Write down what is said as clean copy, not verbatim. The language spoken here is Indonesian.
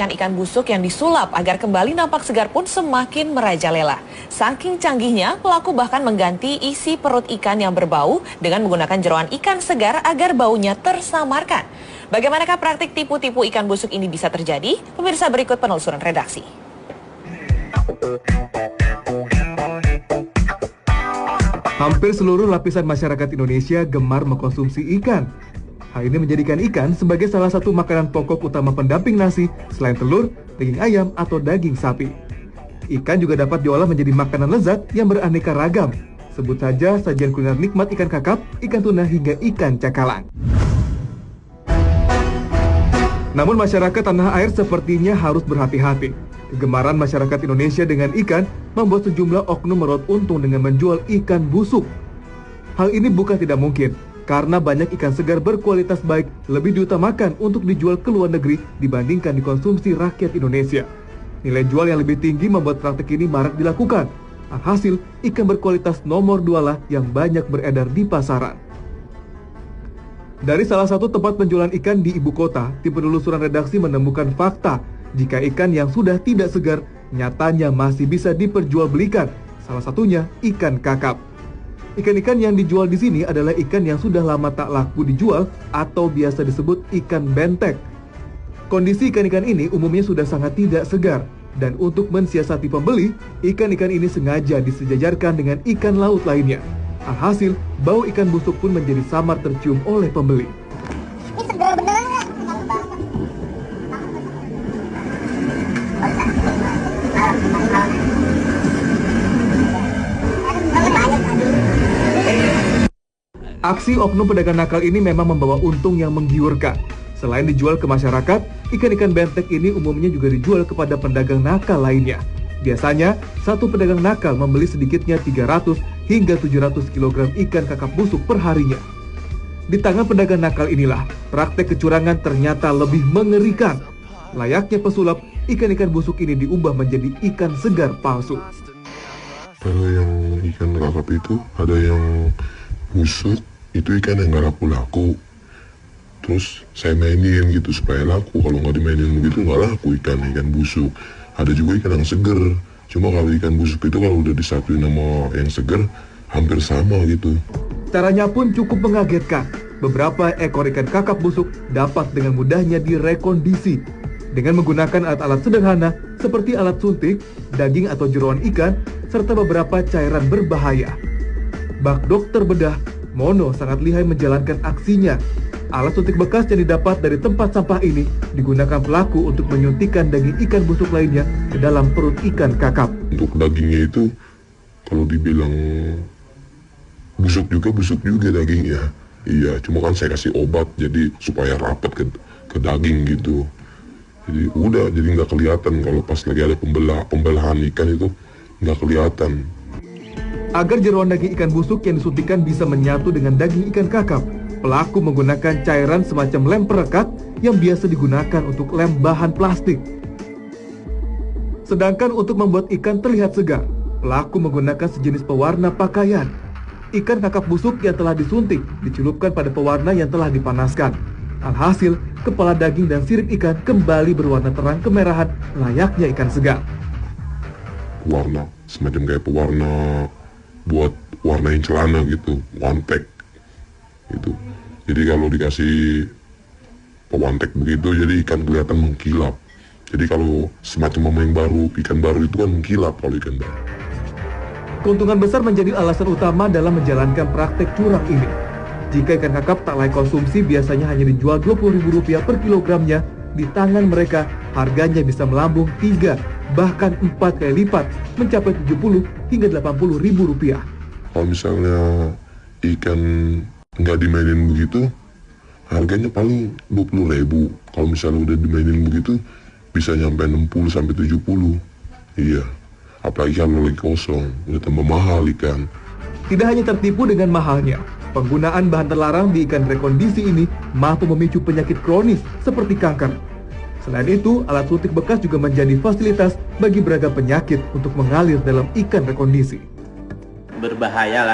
ikan-ikan busuk yang disulap agar kembali nampak segar pun semakin merajalela. Saking canggihnya, pelaku bahkan mengganti isi perut ikan yang berbau dengan menggunakan jeroan ikan segar agar baunya tersamarkan. Bagaimanakah praktik tipu-tipu ikan busuk ini bisa terjadi? Pemirsa, berikut penelusuran redaksi. Hampir seluruh lapisan masyarakat Indonesia gemar mengkonsumsi ikan. Hal ini menjadikan ikan sebagai salah satu makanan pokok utama pendamping nasi selain telur, daging ayam, atau daging sapi. Ikan juga dapat diolah menjadi makanan lezat yang beraneka ragam. Sebut saja sajian kuliner nikmat ikan kakap, ikan tuna, hingga ikan cakalang. Namun masyarakat tanah air sepertinya harus berhati-hati. Kegemaran masyarakat Indonesia dengan ikan membuat sejumlah oknum meraup untung dengan menjual ikan busuk. Hal ini bukan tidak mungkin, karena banyak ikan segar berkualitas baik lebih diutamakan untuk dijual ke luar negeri dibandingkan dikonsumsi rakyat Indonesia. Nilai jual yang lebih tinggi membuat praktik ini marak dilakukan. Alhasil, ikan berkualitas nomor 2 lah yang banyak beredar di pasaran. Dari salah satu tempat penjualan ikan di ibu kota, tim penelusuran redaksi menemukan fakta jika ikan yang sudah tidak segar nyatanya masih bisa diperjualbelikan. Salah satunya ikan kakap. Ikan-ikan yang dijual di sini adalah ikan yang sudah lama tak laku dijual atau biasa disebut ikan bentek. Kondisi ikan-ikan ini umumnya sudah sangat tidak segar, dan untuk mensiasati pembeli, ikan-ikan ini sengaja disejajarkan dengan ikan laut lainnya. Alhasil, bau ikan busuk pun menjadi samar tercium oleh pembeli. Ini segar beneran nggak? Aksi oknum pedagang nakal ini memang membawa untung yang menggiurkan. Selain dijual ke masyarakat, ikan-ikan bentek ini umumnya juga dijual kepada pedagang nakal lainnya. Biasanya, satu pedagang nakal membeli sedikitnya 300 hingga 700 kg ikan kakap busuk per harinya. Di tangan pedagang nakal inilah, praktek kecurangan ternyata lebih mengerikan. Layaknya pesulap, ikan-ikan busuk ini diubah menjadi ikan segar palsu. Kalau yang ikan kakap itu, ada yang busuk, itu ikan yang nggak laku-laku. Terus saya mainin gitu supaya laku. Kalau nggak dimainin begitu nggak laku ikan busuk. Ada juga ikan yang seger. Cuma kalau ikan busuk itu kalau udah disatuin sama yang seger, hampir sama gitu. Caranya pun cukup mengagetkan. Beberapa ekor ikan kakap busuk dapat dengan mudahnya direkondisi dengan menggunakan alat-alat sederhana seperti alat suntik, daging atau jeroan ikan, serta beberapa cairan berbahaya. Bak dokter bedah, Mono sangat lihai menjalankan aksinya. Alat suntik bekas yang didapat dari tempat sampah ini digunakan pelaku untuk menyuntikkan daging ikan busuk lainnya ke dalam perut ikan kakap. Untuk dagingnya itu, kalau dibilang busuk juga dagingnya. Iya, cuma kan saya kasih obat jadi supaya rapat ke daging gitu. Jadi nggak kelihatan kalau pas lagi ada pembelahan ikan itu nggak kelihatan. Agar jeroan daging ikan busuk yang disuntikkan bisa menyatu dengan daging ikan kakap, pelaku menggunakan cairan semacam lem perekat yang biasa digunakan untuk lem bahan plastik. Sedangkan untuk membuat ikan terlihat segar, pelaku menggunakan sejenis pewarna pakaian. Ikan kakap busuk yang telah disuntik dicelupkan pada pewarna yang telah dipanaskan. Alhasil, kepala daging dan sirip ikan kembali berwarna terang kemerahan layaknya ikan segar. Warna, semacam kayak pewarna buat warnain celana gitu, one pack gitu. Jadi kalau dikasih pewantek begitu, jadi ikan kelihatan mengkilap. Jadi kalau semacam pemain baru, ikan baru itu kan mengkilap kalau ikan baru. Keuntungan besar menjadi alasan utama dalam menjalankan praktek curang ini. Jika ikan kakap tak layak konsumsi biasanya hanya dijual Rp20.000 per kilogramnya, di tangan mereka harganya bisa melambung 3 bahkan 4 kali lipat, mencapai Rp70.000 hingga Rp80.000. Kalau misalnya ikan nggak dimainin begitu, harganya paling Rp20.000. Kalau misalnya udah dimainin begitu, bisa nyampe 60 sampai 70. Iya, apalagi kalau lagi kosong, udah tambah mahal ikan. Tidak hanya tertipu dengan mahalnya, penggunaan bahan terlarang di ikan rekondisi ini mampu memicu penyakit kronis seperti kanker. Selain itu, alat suntik bekas juga menjadi fasilitas bagi beragam penyakit untuk mengalir dalam ikan rekondisi. Berbahaya lah.